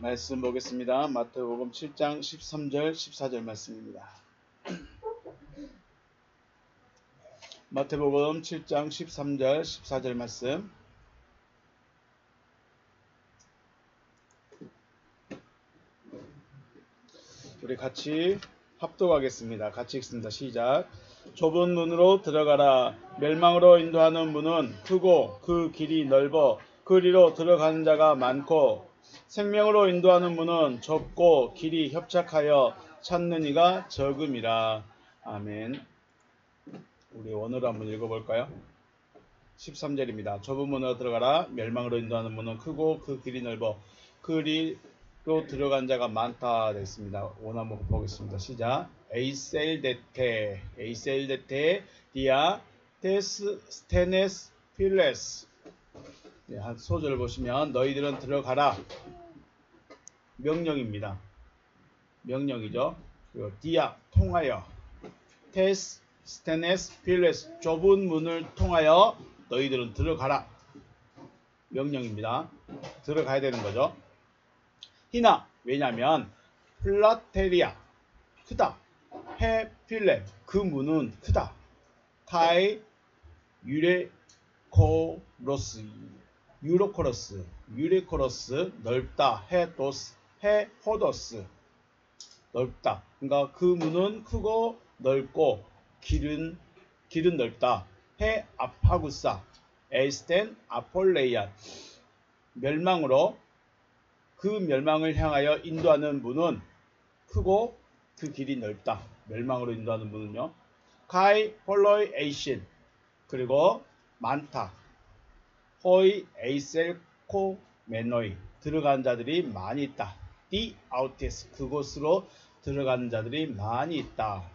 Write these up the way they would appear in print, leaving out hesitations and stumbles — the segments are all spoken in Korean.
말씀 보겠습니다. 마태복음 7장 13절 14절 말씀입니다. 마태복음 7장 13절 14절 말씀. 우리 같이 합독하겠습니다. 같이 읽습니다. 시작. 좁은 문으로 들어가라. 멸망으로 인도하는 문은 크고 그 길이 넓어 그리로 들어가는 자가 많고 생명으로 인도하는 문은 좁고 길이 협착하여 찾는 이가 적음이라. 아멘. 우리 원어로 한번 읽어볼까요? 13절입니다. 좁은 문으로 들어가라. 멸망으로 인도하는 문은 크고 그 길이 넓어 그리로 들어간 자가 많다 됐습니다. 원어 한번 보겠습니다. 시작. 에이셀데테 디아 테스 스테네스 필레스. 한 소절을 보시면 너희들은 들어가라. 명령입니다. 명령이죠. 그리고 디아 통하여 테스 스테네스 필레스 좁은 문을 통하여 너희들은 들어가라. 명령입니다. 들어가야 되는 거죠. 히나 왜냐하면 플라테리아 크다. 헤 필레 그 문은 크다. 카이 유레코러스 넓다. 헤도스 헤호더스 넓다. 그러니까 그 문은 크고 넓고 길은 넓다. 헤 아파구사 에스텐 아폴레이안 멸망으로 그 멸망을 향하여 인도하는 문은 크고 그 길이 넓다. 멸망으로 인도하는 문은요. 카이 폴로이 에이신 그리고 많다. 호이 에이셀코 메노이 들어간 자들이 많이 있다. 디 아우테스 그곳으로 들어가는 자들이 많이 있다.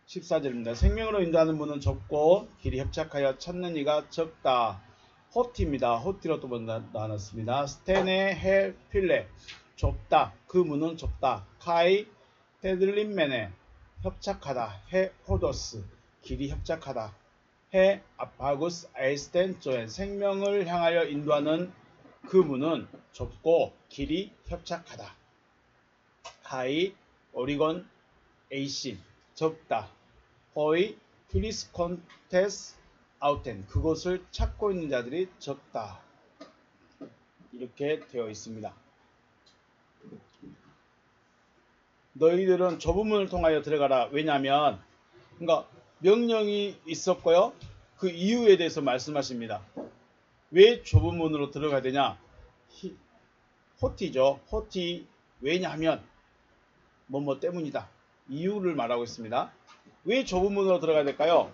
14절입니다. 생명으로 인도하는 문은 좁고 길이 협착하여 찾는 이가 적다. 호티입니다. 호티로 또 나눴습니다. 스테네 헬 필레 좁다. 그 문은 좁다. 카이 테들린메네 협착하다. 헤 호도스 길이 협착하다. 헤 아파구스 에이스텐 조엔 생명을 향하여 인도하는 그 문은 좁고 길이 협착하다. 카이 오리곤 에이신 좁다. 호이 플리스콘테스 아우텐 그곳을 찾고 있는 자들이 적다. 이렇게 되어 있습니다. 너희들은 좁은 문을 통하여 들어가라. 왜냐하면 그러니까 명령이 있었고요. 그 이유에 대해서 말씀하십니다. 왜 좁은 문으로 들어가야 되냐? 호티죠. 호티 왜냐하면 뭐뭐 때문이다. 이유를 말하고 있습니다. 왜 좁은 문으로 들어가야 될까요?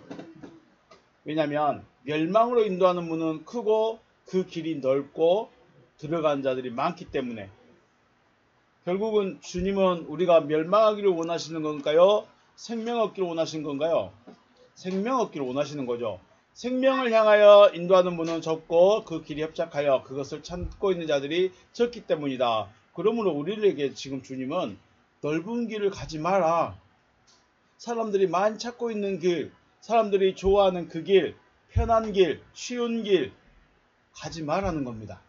왜냐하면 멸망으로 인도하는 문은 크고 그 길이 넓고 들어간 자들이 많기 때문에. 결국은 주님은 우리가 멸망하기를 원하시는 건가요? 생명 얻기를 원하시는 건가요? 생명 얻기를 원하시는 거죠. 생명을 향하여 인도하는 문은 좁고 그 길이 협착하여 그것을 찾고 있는 자들이 적기 때문이다. 그러므로 우리에게 지금 주님은 넓은 길을 가지 마라. 사람들이 많이 찾고 있는 길, 사람들이 좋아하는 그 길, 편한 길, 쉬운 길 가지 말라는 겁니다.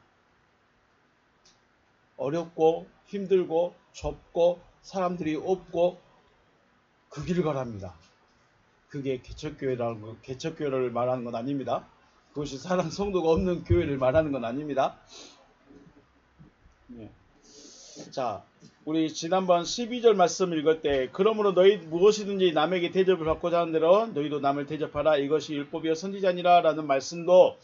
어렵고 힘들고 좁고 사람들이 없고 그 길을 가랍니다. 그게 개척교회를 말하는 건 아닙니다. 그것이 사랑 성도가 없는 교회를 말하는 건 아닙니다. 네. 자, 우리 지난번 12절 말씀 읽을 때 그러므로 너희 무엇이든지 남에게 대접을 받고자 하는 대로 너희도 남을 대접하라. 이것이 율법이요 선지자니라 라는 말씀도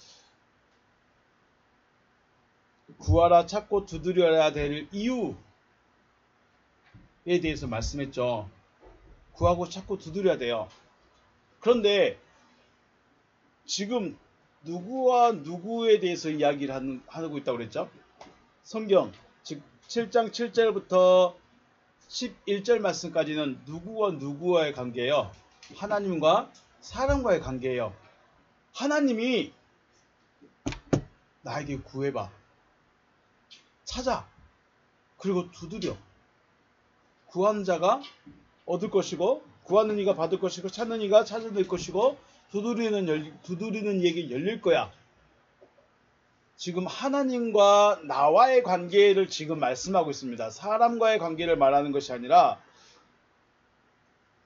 구하라 찾고 두드려야 될 이유에 대해서 말씀했죠. 구하고 찾고 두드려야 돼요. 그런데 지금 누구와 누구에 대해서 이야기를 하고 있다고 그랬죠? 성경 즉 7장 7절부터 11절 말씀까지는 누구와 누구와의 관계예요? 하나님과 사람과의 관계예요. 하나님이 나에게 구해봐. 찾아. 그리고 두드려. 구하는 자가 얻을 것이고 구하는 이가 받을 것이고 찾는 이가 찾아낼 것이고 두드리는 이에게 열릴 거야. 지금 하나님과 나와의 관계를 지금 말씀하고 있습니다. 사람과의 관계를 말하는 것이 아니라.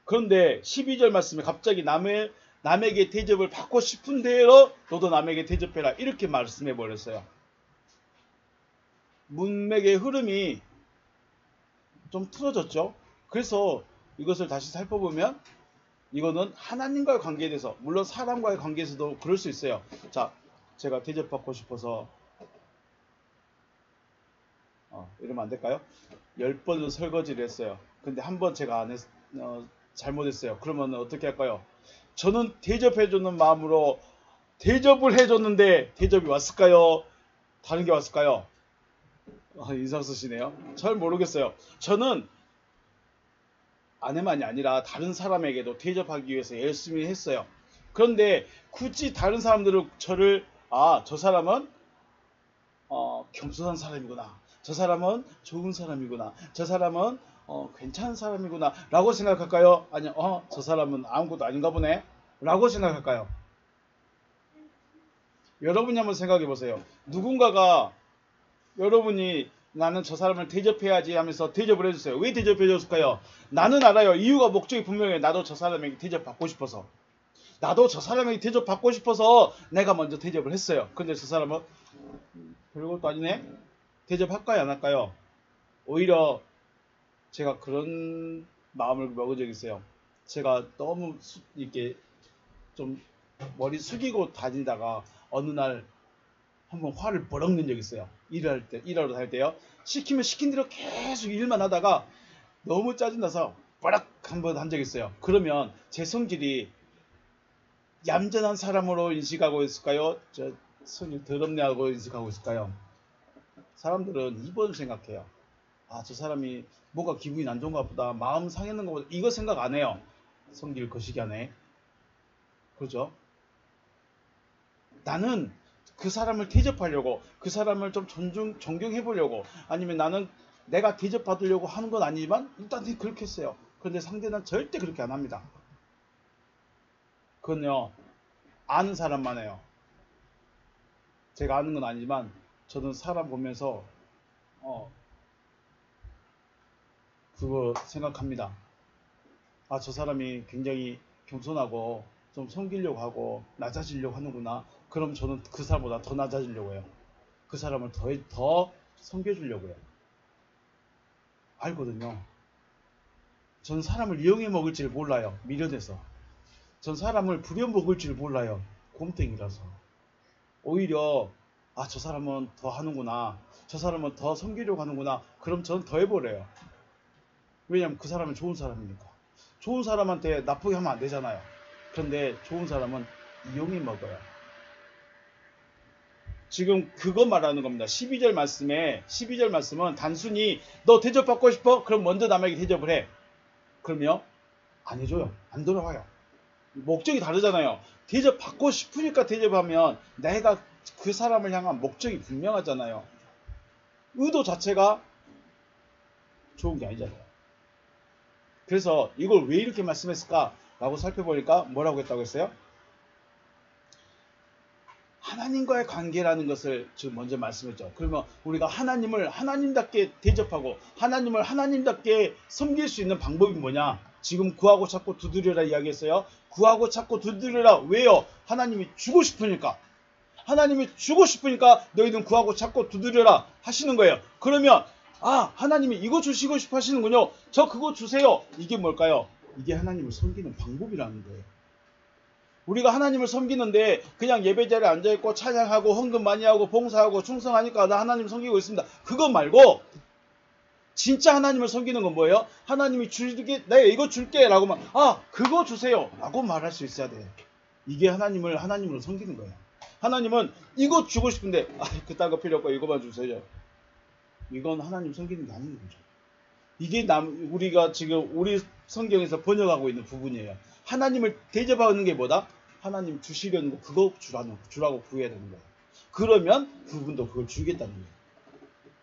그런데 12절 말씀에 갑자기 남에게 대접을 받고 싶은 대로 너도 남에게 대접해라 이렇게 말씀해 버렸어요. 문맥의 흐름이 좀 틀어졌죠. 그래서 이것을 다시 살펴보면 이거는 하나님과의 관계에 대해서, 물론 사람과의 관계에서도 그럴 수 있어요. 자, 제가 대접받고 싶어서 이러면 안 될까요? 10번을 설거지를 했어요. 근데 한 번 제가 잘못했어요. 그러면 어떻게 할까요? 저는 대접해주는 마음으로 대접을 해줬는데 대접이 왔을까요? 다른 게 왔을까요? 인상 쓰시네요. 잘 모르겠어요. 저는 아내만이 아니라 다른 사람에게도 대접하기 위해서 열심히 했어요. 그런데 굳이 다른 사람들은 저를 저 사람은 겸손한 사람이구나, 저 사람은 좋은 사람이구나, 저 사람은 괜찮은 사람이구나 라고 생각할까요? 아니면 저 사람은 아무것도 아닌가 보네 라고 생각할까요? 여러분이 한번 생각해 보세요. 누군가가 여러분이 나는 저 사람을 대접해야지 하면서 대접을 해줬어요. 왜 대접해 줬을까요? 나는 알아요. 이유가 목적이 분명해요. 나도 저 사람에게 대접받고 싶어서. 나도 저 사람에게 대접받고 싶어서 내가 먼저 대접을 했어요. 근데 저 사람은 별것도 아니네? 대접할까요? 안 할까요? 오히려 제가 그런 마음을 먹은 적이 있어요. 제가 너무 이렇게 좀 머리 숙이고 다니다가 어느 날 한번 화를 버럭 낸 적이 있어요. 일하러 다닐 때요. 시키면 시킨 대로 계속 일만 하다가 너무 짜증나서 버럭 한번 한 적이 있어요. 그러면 제 성질이 얌전한 사람으로 인식하고 있을까요? 저 성질 더럽네 하고 인식하고 있을까요? 사람들은 2번을 생각해요. 저 사람이 뭔가 기분이 안 좋은가 보다, 마음 상했는 가 보다, 이거 생각 안 해요. 성질 거시기 하네. 그죠? 나는 그 사람을 대접하려고, 그 사람을 좀 존경해 보려고, 아니면 나는 내가 대접받으려고 하는 건 아니지만 일단 그렇게 했어요. 그런데 상대는 절대 그렇게 안 합니다. 그건요, 아는 사람만 해요. 제가 아는 건 아니지만 저는 사람 보면서 그거 생각합니다. 저 사람이 굉장히 겸손하고 좀 섬기려고 하고 낮아지려고 하는구나. 그럼 저는 그 사람보다 더 낮아지려고 해요. 그 사람을 더 섬겨주려고 해요. 알거든요. 전 사람을 이용해 먹을 줄 몰라요. 미련해서. 전 사람을 부려먹을 줄 몰라요. 곰탱이라서. 오히려 저 사람은 더 하는구나, 저 사람은 더 섬기려고 하는구나, 그럼 저는 더 해버려요. 왜냐면 그 사람은 좋은 사람이니까. 좋은 사람한테 나쁘게 하면 안 되잖아요. 그런데 좋은 사람은 이용해 먹어요. 지금 그거 말하는 겁니다. 12절 말씀은 단순히 너 대접받고 싶어? 그럼 먼저 남에게 대접을 해. 그러면 안 해줘요. 안 돌아와요. 목적이 다르잖아요. 대접받고 싶으니까 대접하면 내가 그 사람을 향한 목적이 분명하잖아요. 의도 자체가 좋은 게 아니잖아요. 그래서 이걸 왜 이렇게 말씀했을까? 라고 살펴보니까 뭐라고 했다고 했어요? 하나님과의 관계라는 것을 지금 먼저 말씀했죠. 그러면 우리가 하나님을 하나님답게 대접하고 하나님을 하나님답게 섬길 수 있는 방법이 뭐냐? 지금 구하고 찾고 두드려라 이야기했어요. 구하고 찾고 두드려라. 왜요? 하나님이 주고 싶으니까. 하나님이 주고 싶으니까 너희는 구하고 찾고 두드려라 하시는 거예요. 그러면 하나님이 이거 주시고 싶어 하시는군요. 저 그거 주세요. 이게 뭘까요? 이게 하나님을 섬기는 방법이라는 거예요. 우리가 하나님을 섬기는데 그냥 예배자리에 앉아있고 찬양하고 헌금 많이 하고 봉사하고 충성하니까 나 하나님 섬기고 있습니다. 그거 말고 진짜 하나님을 섬기는 건 뭐예요? 하나님이 줄게, 내가 이거 줄게 라고 막 그거 주세요 라고 말할 수 있어야 돼요. 이게 하나님으로 섬기는 거예요. 하나님은 이거 주고 싶은데 그딴 거 필요 없고 이거만 주세요. 이건 하나님 섬기는 게 아닌 거죠. 이게 우리가 지금 우리 성경에서 번역하고 있는 부분이에요. 하나님을 대접하는 게 뭐다? 하나님 주시려는 거 그거 주라고 구해야 되는 거예요. 그러면 그분도 그걸 주겠다는 거예요.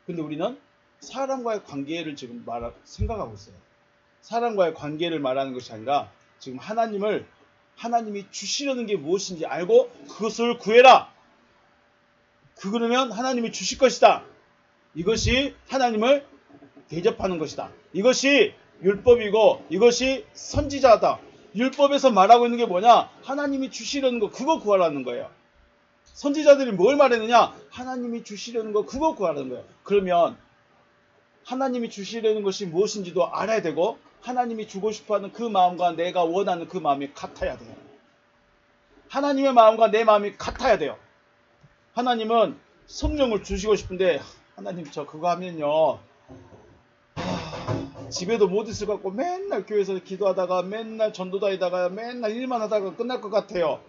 근데 우리는 사람과의 관계를 지금 생각하고 있어요. 사람과의 관계를 말하는 것이 아니라 지금 하나님이 주시려는 게 무엇인지 알고 그것을 구해라. 그러면 하나님이 주실 것이다. 이것이 하나님을 대접하는 것이다. 이것이 율법이고 이것이 선지자다. 율법에서 말하고 있는 게 뭐냐? 하나님이 주시려는 거 그거 구하라는 거예요. 선지자들이 뭘 말했느냐? 하나님이 주시려는 거 그거 구하라는 거예요. 그러면 하나님이 주시려는 것이 무엇인지도 알아야 되고 하나님이 주고 싶어하는 그 마음과 내가 원하는 그 마음이 같아야 돼요. 하나님의 마음과 내 마음이 같아야 돼요. 하나님은 성령을 주시고 싶은데 하나님 저 그거 하면요 집에도 못 있을 것 같고 맨날 교회에서 기도하다가 맨날 전도 다니다가 맨날 일만 하다가 끝날 것 같아요.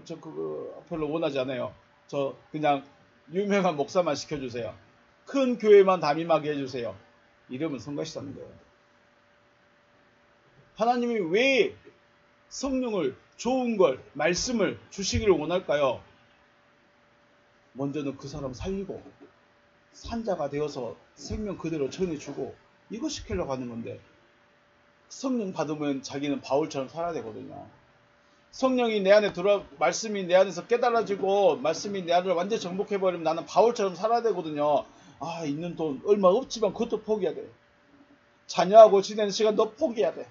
저 그거 별로 원하지 않아요. 저 그냥 유명한 목사만 시켜주세요. 큰 교회만 담임하게 해주세요. 이러면 성가시다는 거예요. 하나님이 왜 성령을 좋은 걸 말씀을 주시기를 원할까요? 먼저는 그 사람 살리고 산자가 되어서 생명 그대로 전해주고 이거 시키려고 하는 건데 성령 받으면 자기는 바울처럼 살아야 되거든요. 성령이 내 안에 들어 말씀이 내 안에서 깨달아지고 말씀이 내 안을 완전히 정복해버리면 나는 바울처럼 살아야 되거든요. 아 있는 돈 얼마 없지만 그것도 포기해야 돼. 자녀하고 지내는 시간도 포기해야 돼.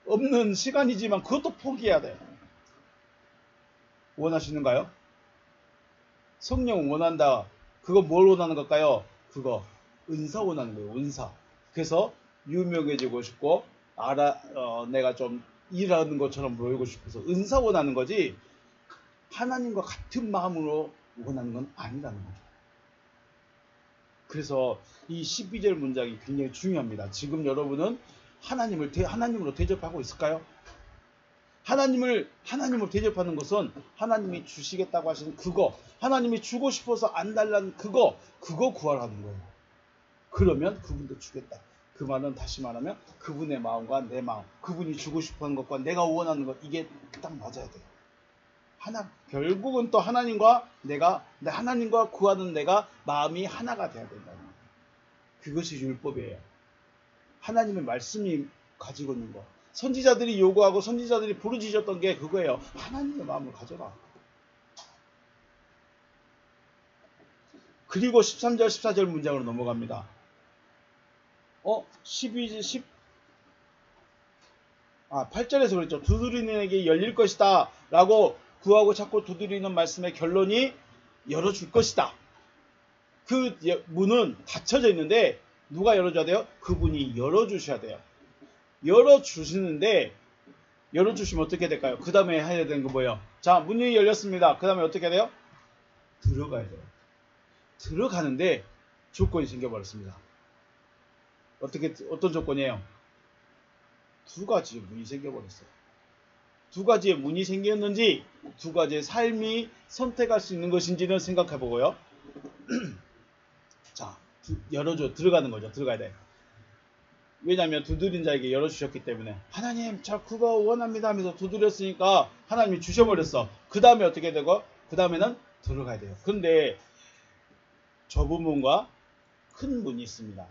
없는 시간이지만 그것도 포기해야 돼. 원하시는가요? 성령 원한다. 그거 뭘 원하는 걸까요? 그거 은사 원하는 거예요. 은사. 그래서 유명해지고 싶고 내가 좀 일하는 것처럼 보이고 싶어서 은사 원하는 거지 하나님과 같은 마음으로 원하는 건 아니라는 거죠. 그래서 이 12절 문장이 굉장히 중요합니다. 지금 여러분은 하나님으로 대접하고 있을까요? 하나님으로 대접하는 것은 하나님이 주시겠다고 하시는 그거, 하나님이 주고 싶어서 안 달라는 그거 구하라는 거예요. 그러면 그분도 주겠다. 그 말은 다시 말하면 그분의 마음과 내 마음, 그분이 주고 싶어하는 것과 내가 원하는 것 이게 딱 맞아야 돼요. 결국은 또 하나님과 구하는 내가 마음이 하나가 돼야 된다는 거예요. 그것이 율법이에요. 하나님의 말씀이 가지고 있는 거. 선지자들이 요구하고 선지자들이 부르짖었던 게 그거예요. 하나님의 마음을 가져라. 그리고 13절 14절 문장으로 넘어갑니다. 8절에서 그랬죠. 두드리는 에게 열릴 것이다 라고 구하고 찾고 두드리는 말씀의 결론이 열어줄 것이다. 그 문은 닫혀져 있는데 누가 열어줘야 돼요? 그분이 열어주셔야 돼요. 열어주시는데 열어주시면 어떻게 될까요? 그 다음에 해야 되는 거 뭐예요? 자, 문이 열렸습니다. 그 다음에 어떻게 해야 돼요? 들어가야 돼요. 들어가는데 조건이 생겨버렸습니다. 어떤 조건이에요? 두 가지의 문이 생겨버렸어요. 두 가지의 문이 생겼는지 두 가지의 삶이 선택할 수 있는 것인지는 생각해보고요. 자, 들어가는 거죠. 들어가야 돼. 왜냐하면 두드린 자에게 열어주셨기 때문에 하나님 저 그거 원합니다 하면서 두드렸으니까 하나님이 주셔버렸어. 그 다음에 어떻게 되고 그 다음에는 들어가야 돼요. 근데 좁은 문과 큰 문이 있습니다.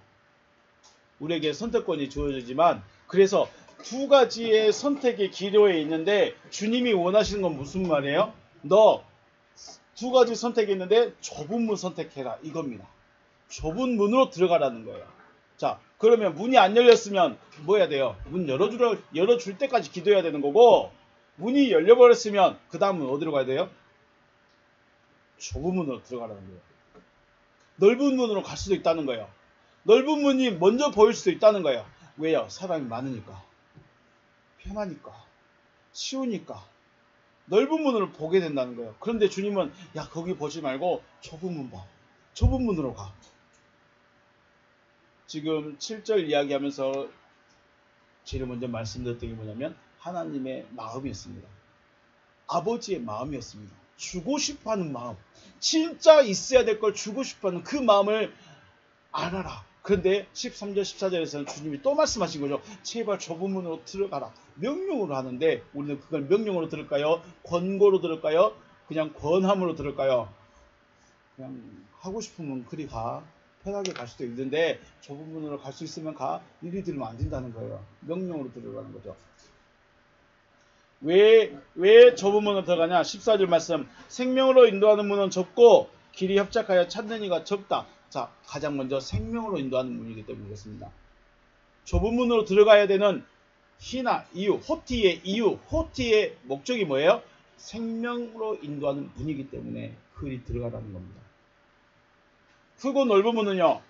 우리에게 선택권이 주어지지만 그래서 두 가지의 선택의 기로에 있는데 주님이 원하시는 건 무슨 말이에요? 너 두 가지 선택이 있는데 좁은 문 선택해라 이겁니다. 좁은 문으로 들어가라는 거예요. 자, 그러면 문이 안 열렸으면 뭐 해야 돼요? 문 열어줄 때까지 기도해야 되는 거고 문이 열려버렸으면 그 다음은 어디로 가야 돼요? 좁은 문으로 들어가라는 거예요. 넓은 문으로 갈 수도 있다는 거예요. 넓은 문이 먼저 보일 수도 있다는 거예요. 왜요? 사람이 많으니까. 편하니까. 쉬우니까. 넓은 문을 보게 된다는 거예요. 그런데 주님은 야 거기 보지 말고 좁은 문 봐. 좁은 문으로 가. 지금 7절 이야기하면서 제일 먼저 말씀드렸던 게 뭐냐면 하나님의 마음이었습니다. 아버지의 마음이었습니다. 주고 싶어하는 마음. 진짜 있어야 될 걸 주고 싶어하는 그 마음을 알아라. 그런데 13절 14절에서는 주님이 또 말씀하신 거죠. 제발 좁은 문으로 들어가라. 명령으로 하는데 우리는 그걸 명령으로 들을까요? 권고로 들을까요? 그냥 권함으로 들을까요? 그냥 하고 싶으면 그리 가. 편하게 갈 수도 있는데 좁은 문으로 갈 수 있으면 가. 이리 들으면 안 된다는 거예요. 명령으로 들으라는 거죠. 왜 좁은 문으로 들어가냐? 14절 말씀. 생명으로 인도하는 문은 좁고 길이 협착하여 찾는 이가 적다. 자, 가장 먼저 생명으로 인도하는 문이기 때문에 그렇습니다. 좁은 문으로 들어가야 되는 희나 이유, 호티의 목적이 뭐예요? 생명으로 인도하는 문이기 때문에 그리 들어가라는 겁니다. 크고 넓은 문은요,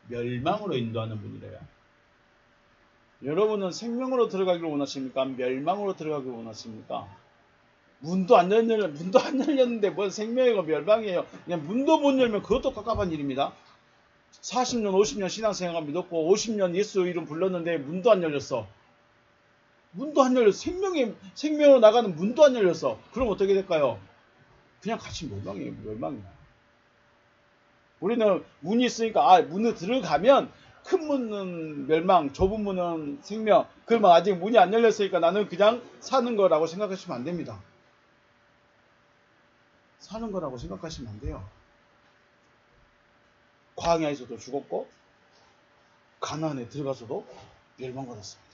멸망으로 인도하는 문이래요. 여러분은 생명으로 들어가기를 원하십니까? 멸망으로 들어가기를 원하십니까? 문도 안 열렸는데 뭔 생명이고 멸망이에요. 그냥 문도 못 열면 그것도 깝깝한 일입니다. 40년, 50년 신앙생활 믿었고 50년 예수 이름 불렀는데 문도 안 열렸어. 문도 안 열렸어. 생명으로 나가는 문도 안 열렸어. 그럼 어떻게 될까요? 그냥 같이 멸망이에요. 우리는 문이 있으니까 문을 들어가면 큰 문은 멸망, 좁은 문은 생명. 그러면 아직 문이 안 열렸으니까 나는 그냥 사는 거라고 생각하시면 안 됩니다. 사는 거라고 생각하시면 안 돼요. 광야에서도 죽었고 가나안에 들어가서도 멸망받았습니다.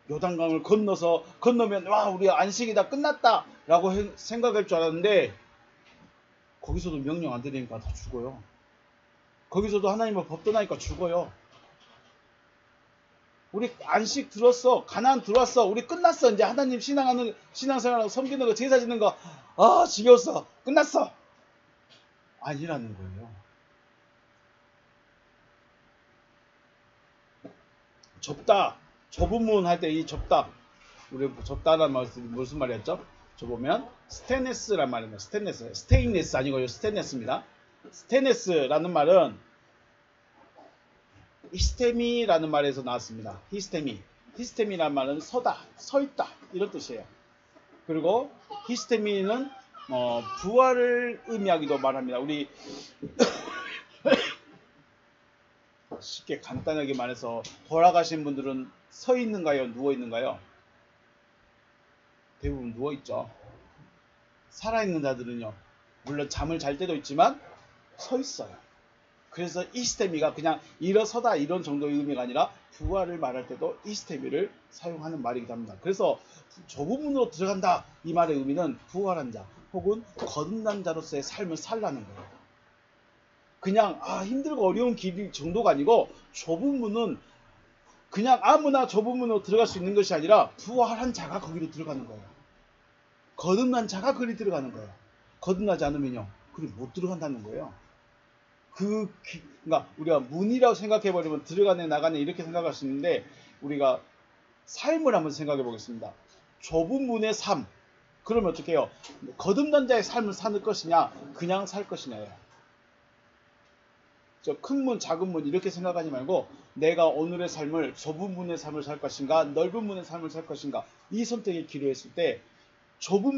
요단강을 건너면 와 우리 안식이다 끝났다 라고 생각할 줄 알았는데 거기서도 명령 안 들으니까 다 죽어요. 거기서도 하나님의 법 떠나니까 죽어요. 우리 안식 들었어. 가나안 들어왔어. 우리 끝났어. 이제 하나님 신앙생활하고 섬기는 거 제사 지는 거 지겨웠어. 끝났어. 아니라는 거예요. 좁다. 좁은 문 할 때 이 좁다. 우리 좁다라는 말은 무슨 말이었죠? 좁으면 스테네스란 말입니다. 스테인레스 아니고요. 스테네스입니다. 스테네스라는 말은 히스테미라는 말에서 나왔습니다. 히스테미라는 말은 서 있다 이런 뜻이에요. 그리고 히스테미는 부활을 의미하기도 말합니다. 우리 쉽게 간단하게 말해서 돌아가신 분들은 서 있는가요? 누워 있는가요? 대부분 누워 있죠. 살아있는 자들은요. 물론 잠을 잘 때도 있지만 서 있어요. 그래서 이스테미가 그냥 일어서다 이런 정도의 의미가 아니라 부활을 말할 때도 이스테미를 사용하는 말이기도 합니다. 그래서 좁은 문으로 들어간다 이 말의 의미는 부활한 자 혹은 거듭난 자로서의 삶을 살라는 거예요. 그냥 힘들고 어려운 길 정도가 아니고 좁은 문은 그냥 아무나 좁은 문으로 들어갈 수 있는 것이 아니라 부활한 자가 거기로 들어가는 거예요. 거듭난 자가 거기 들어가는 거예요. 거듭나지 않으면요. 그리 못 들어간다는 거예요. 그러니까 우리가 문이라고 생각해버리면 들어가네 나가네 이렇게 생각할 수 있는데 우리가 삶을 한번 생각해 보겠습니다. 좁은 문의 삶 그러면 어떻게 해요? 거듭난 자의 삶을 사는 것이냐 그냥 살 것이냐예요. 저 큰 문 작은 문 이렇게 생각하지 말고 내가 오늘의 삶을 좁은 문의 삶을 살 것인가 넓은 문의 삶을 살 것인가 이 선택에 기로했을 때 좁은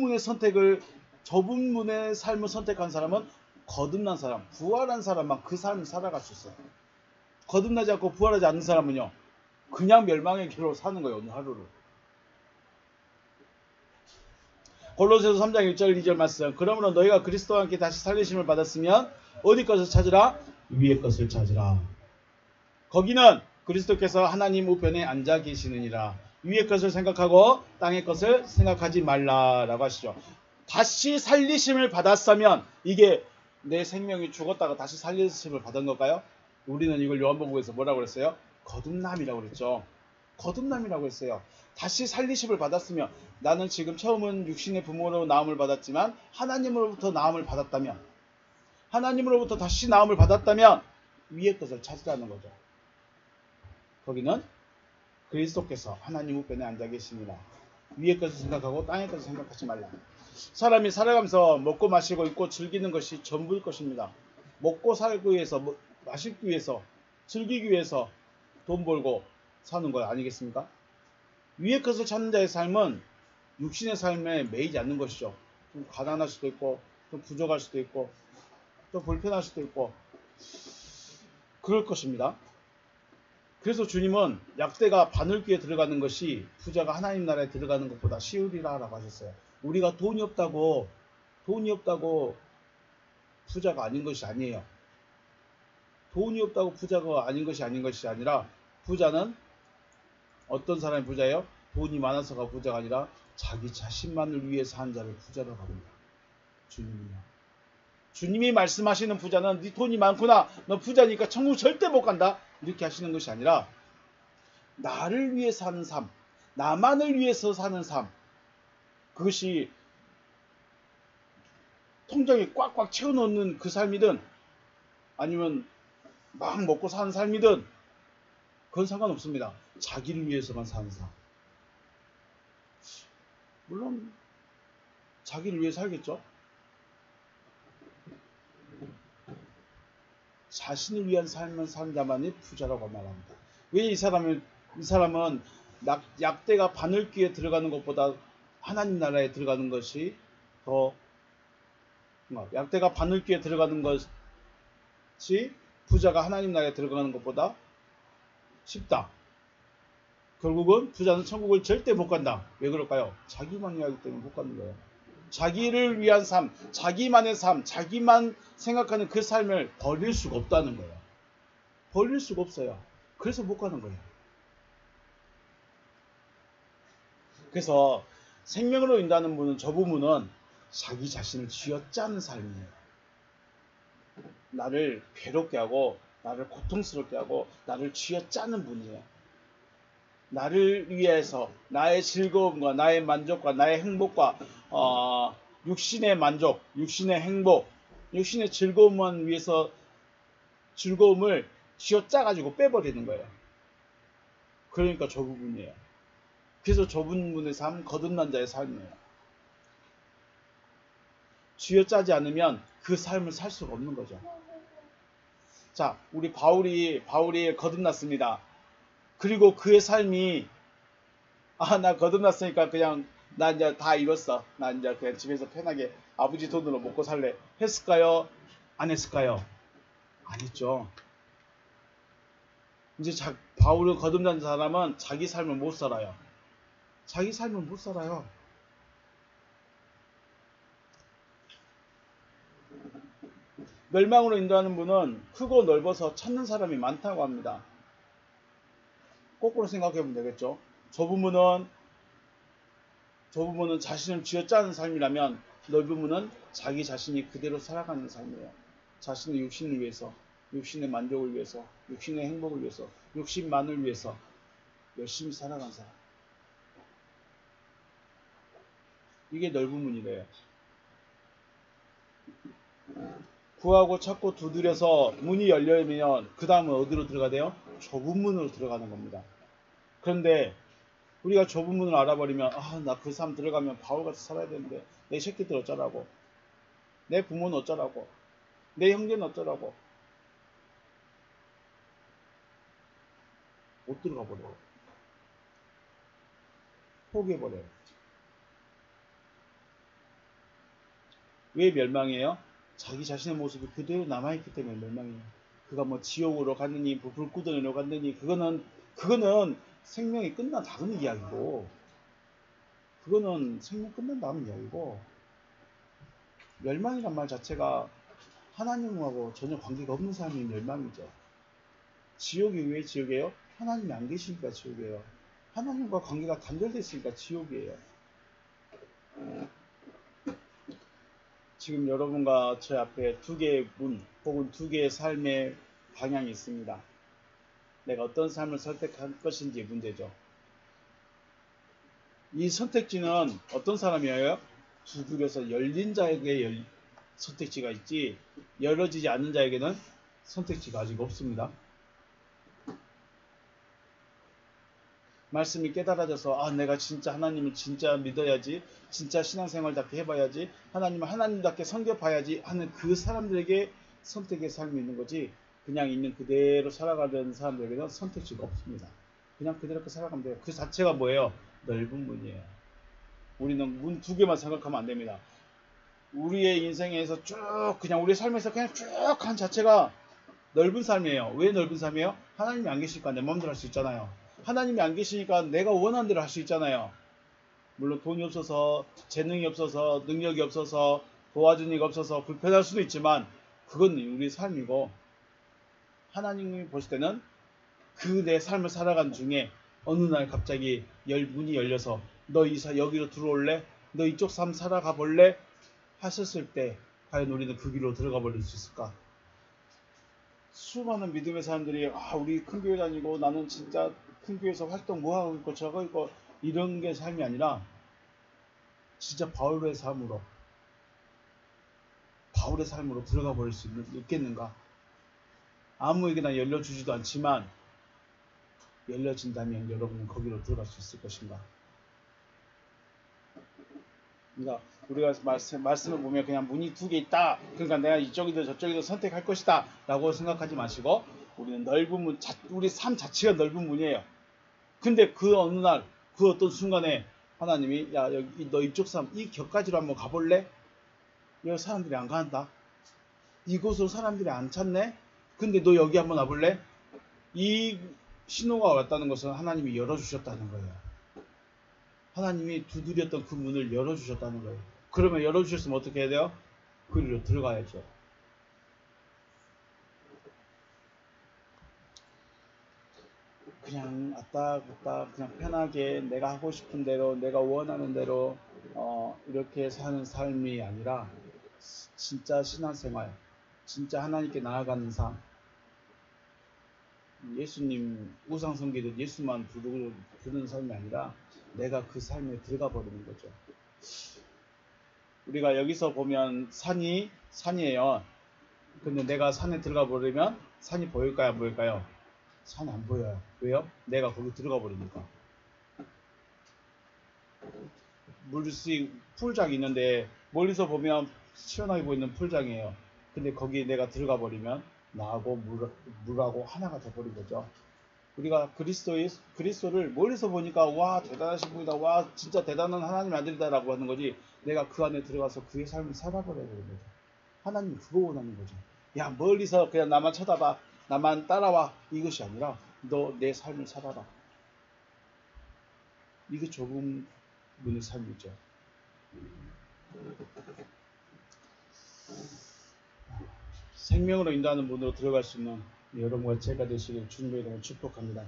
문의 삶을 선택한 사람은 거듭난 사람, 부활한 사람만 그 삶을 살아갈 수 있어요. 거듭나지 않고 부활하지 않는 사람은요. 그냥 멸망의 길로 사는 거예요. 오늘 하루를. 골로새서 3장 1절 2절 말씀. 그러므로 너희가 그리스도와 함께 다시 살리심을 받았으면 어디 것을 찾으라? 위의 것을 찾으라. 거기는 그리스도께서 하나님 우편에 앉아 계시느니라. 위의 것을 생각하고 땅의 것을 생각하지 말라라고 하시죠. 다시 살리심을 받았으면 이게 내 생명이 죽었다가 다시 살리심을 받은 걸까요? 우리는 이걸 요한복음에서 뭐라고 그랬어요? 거듭남이라고 그랬죠. 거듭남이라고 했어요. 다시 살리심을 받았으면 나는 지금 처음은 육신의 부모로 나음을 받았지만 하나님으로부터 나음을 받았다면 하나님으로부터 다시 나음을 받았다면 위의 것을 찾으라는 거죠. 거기는 그리스도께서 하나님 우편에 앉아 계시니라. 위의 것을 생각하고 땅의 것을 생각하지 말라. 사람이 살아가면서 먹고 마시고 있고 즐기는 것이 전부일 것입니다. 먹고 살기 위해서 마시기 위해서 즐기기 위해서 돈 벌고 사는 것 아니겠습니까? 위의 것을 찾는 자의 삶은 육신의 삶에 매이지 않는 것이죠. 좀 가난할 수도 있고 좀 부족할 수도 있고 좀 불편할 수도 있고 그럴 것입니다. 그래서 주님은 약대가 바늘귀에 들어가는 것이 부자가 하나님 나라에 들어가는 것보다 쉬우리라 라고 하셨어요. 우리가 돈이 없다고 부자가 아닌 것이 아니에요. 돈이 없다고 부자가 아닌 것이 아니라 부자는 어떤 사람이 부자예요? 돈이 많아서가 부자가 아니라 자기 자신만을 위해서 한 자를 부자라고 합니다. 주님이요. 주님이 말씀하시는 부자는 네 돈이 많구나, 너 부자니까 천국 절대 못 간다, 이렇게 하시는 것이 아니라 나를 위해 사는 삶, 나만을 위해서 사는 삶, 그것이 통장에 꽉꽉 채워놓는 그 삶이든 아니면 막 먹고 사는 삶이든 그건 상관없습니다. 자기를 위해서만 사는 삶. 물론 자기를 위해 살겠죠. 자신을 위한 삶을 사는 자만이 부자라고 말합니다. 왜 이 사람은 약대가 바늘귀에 들어가는 것보다 하나님 나라에 들어가는 것이 더, 약대가 바늘귀에 들어가는 것이 부자가 하나님 나라에 들어가는 것보다 쉽다. 결국은 부자는 천국을 절대 못 간다. 왜 그럴까요? 자기만이 하기 때문에 못 가는 거예요. 자기를 위한 삶, 자기만의 삶, 자기만 생각하는 그 삶을 버릴 수가 없다는 거예요. 버릴 수가 없어요. 그래서 못 가는 거예요. 그래서 생명으로 인도하는 분은, 저 부분은 자기 자신을 쥐어짜는 삶이에요. 나를 괴롭게 하고 나를 고통스럽게 하고 나를 쥐어짜는 분이에요. 나를 위해서 나의 즐거움과 나의 만족과 나의 행복과 육신의 만족, 육신의 행복, 육신의 즐거움만 위해서 즐거움을 쥐어짜가지고 빼버리는 거예요. 그러니까 저 부분이에요. 그래서 저 부분의 삶, 거듭난 자의 삶이에요. 쥐어짜지 않으면 그 삶을 살 수가 없는 거죠. 자, 우리 바울이 거듭났습니다. 그리고 그의 삶이, 나 거듭났으니까 그냥 나 이제 다 이뤘어, 나 이제 그냥 집에서 편하게 아버지 돈으로 먹고 살래, 했을까요? 안 했을까요? 안 했죠. 이제 바울을 거듭난 사람은 자기 삶을 못 살아요. 자기 삶을 못 살아요. 멸망으로 인도하는 분은 크고 넓어서 찾는 사람이 많다고 합니다. 거꾸로 생각해보면 되겠죠. 저 부분은 자신을 쥐어짜는 삶이라면, 넓은 분은 자기 자신이 그대로 살아가는 삶이에요. 자신의 육신을 위해서, 육신의 만족을 위해서, 육신의 행복을 위해서, 육신만을 위해서 열심히 살아간 사람. 이게 넓은 문이래요. 구하고 찾고 두드려서 문이 열려면 그 다음은 어디로 들어가야 돼요? 좁은 문으로 들어가는 겁니다. 그런데 우리가 좁은 문을 알아버리면, 나 그 삶 들어가면 바울같이 살아야 되는데 내 새끼들 어쩌라고, 내 부모는 어쩌라고, 내 형제는 어쩌라고, 못 들어가 버려요. 포기해버려요. 왜 멸망이에요? 자기 자신의 모습이 그대로 남아있기 때문에 멸망이에요. 그가 뭐 지옥으로 갔느니 불구덩이로 갔느니 그거는 생명이 끝난 이야기고, 그거는 생명 끝난 다음 이야기고, 멸망이란 말 자체가 하나님하고 전혀 관계가 없는 사람이 멸망이죠. 지옥이 왜 지옥이에요? 하나님이 안 계시니까 지옥이에요. 하나님과 관계가 단절되어 있으니까 지옥이에요. 지금 여러분과 제 앞에 두 개의 문 혹은 두 개의 삶의 방향이 있습니다. 내가 어떤 삶을 선택할 것인지 문제죠. 이 선택지는 어떤 사람이에요? 두드려서 열린 자에게 선택지가 있지, 열어지지 않는 자에게는 선택지가 아직 없습니다. 말씀이 깨달아져서 내가 진짜 하나님을 진짜 믿어야지, 진짜 신앙생활답게 해봐야지, 하나님을 하나님답게 섬겨봐야지 하는 그 사람들에게 선택의 삶이 있는 거지, 그냥 있는 그대로 살아가는 사람들에게는 선택지가 없습니다. 그냥 그대로 살아가면 돼요. 그 자체가 뭐예요? 넓은 문이에요. 우리는 문 두 개만 생각하면 안 됩니다. 우리의 인생에서 쭉, 그냥 우리의 삶에서 그냥 쭉 한 자체가 넓은 삶이에요. 왜 넓은 삶이에요? 하나님이 안 계시니까 내 마음대로 할 수 있잖아요. 하나님이 안 계시니까 내가 원하는 대로 할 수 있잖아요. 물론 돈이 없어서, 재능이 없어서, 능력이 없어서, 도와준 이가 없어서 불편할 수도 있지만 그건 우리 삶이고, 하나님이 보실 때는 그 내 삶을 살아간 중에 어느 날 갑자기 문이 열려서 너 여기로 들어올래? 너 이쪽 삶 살아가 볼래? 하셨을 때 과연 우리는 그 길로 들어가 버릴 수 있을까? 수많은 믿음의 사람들이 우리 큰 교회 다니고 나는 진짜 큰 교회에서 활동 뭐 하고 있고 저거 있고 이런 게 삶이 아니라 진짜 바울의 삶으로 들어가 버릴 수 있겠는가? 아무에게나 열려주지도 않지만 열려진다면 여러분은 거기로 들어갈 수 있을 것인가? 그러니까 우리가 말씀을 보면 그냥 문이 두 개 있다. 그러니까 내가 이쪽이든 저쪽이든 선택할 것이다. 라고 생각하지 마시고 우리는 넓은 문, 우리 삶 자체가 넓은 문이에요. 근데 그 어느 날, 그 어떤 순간에 하나님이 야 여기 너 이쪽 삶 이 격까지로 한번 가볼래? 여기 사람들이 안 간다. 이곳으로 사람들이 안 찾네? 근데 너 여기 한번 와볼래? 이 신호가 왔다는 것은 하나님이 열어주셨다는 거예요. 하나님이 두드렸던 그 문을 열어주셨다는 거예요. 그러면 열어주셨으면 어떻게 해야 돼요? 그리로 들어가야죠. 그냥 왔다 갔다 그냥 편하게 내가 하고 싶은 대로 내가 원하는 대로 이렇게 사는 삶이 아니라 진짜 신앙생활, 진짜 하나님께 나아가는 삶. 예수님 우상 섬기듯 예수만 부르는 삶이 아니라 내가 그 삶에 들어가 버리는 거죠. 우리가 여기서 보면 산이에요. 근데 내가 산에 들어가 버리면 산이 보일까요, 안 보일까요? 산이 안 보여요. 왜요? 내가 거기 들어가 버리니까. 풀장이 있는데 멀리서 보면 시원하게 보이는 풀장이에요. 근데 거기에 내가 들어가 버리면 나하고 물하고 하나가 돼버린 거죠. 우리가 그리스도를 멀리서 보니까 와 대단하신 분이다, 와 진짜 대단한 하나님 아들이다라고 하는 거지, 내가 그 안에 들어가서 그의 삶을 살아버려야 되는 거죠. 하나님 그거 원하는 거죠. 야 멀리서 그냥 나만 쳐다봐, 나만 따라와, 이것이 아니라 너 내 삶을 살아라. 이게 좁은 문의 삶이죠. 생명으로 인도하는 문으로 들어갈 수 있는 여러분과 제가 되시길 주님의 이름으로 축복합니다.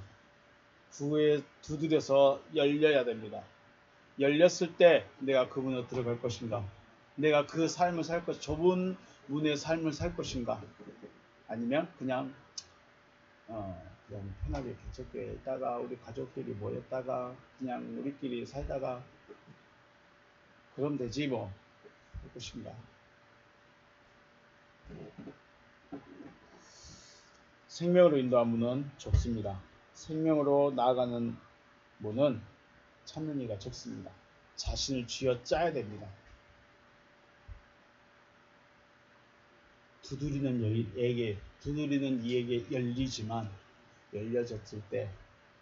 구에 두드려서 열려야 됩니다. 열렸을 때 내가 그 문으로 들어갈 것인가? 내가 그 삶을 살 것, 좁은 문의 삶을 살 것인가? 아니면 그냥 편하게 개척교회에 있다가 우리 가족끼리 모였다가 그냥 우리끼리 살다가 그럼 되지 뭐 할 것인가? 생명으로 인도한 문은 좁습니다. 생명으로 나아가는 문은 찾는 이가 적습니다. 자신을 쥐어짜야 됩니다. 두드리는 이에게 열리지만 열려졌을 때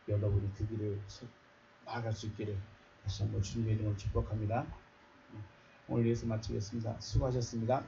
여러분이 그 길을 나아갈 수 있기를 다시 한번 주님의 이름으로 축복합니다. 오늘 여기서 마치겠습니다. 수고하셨습니다.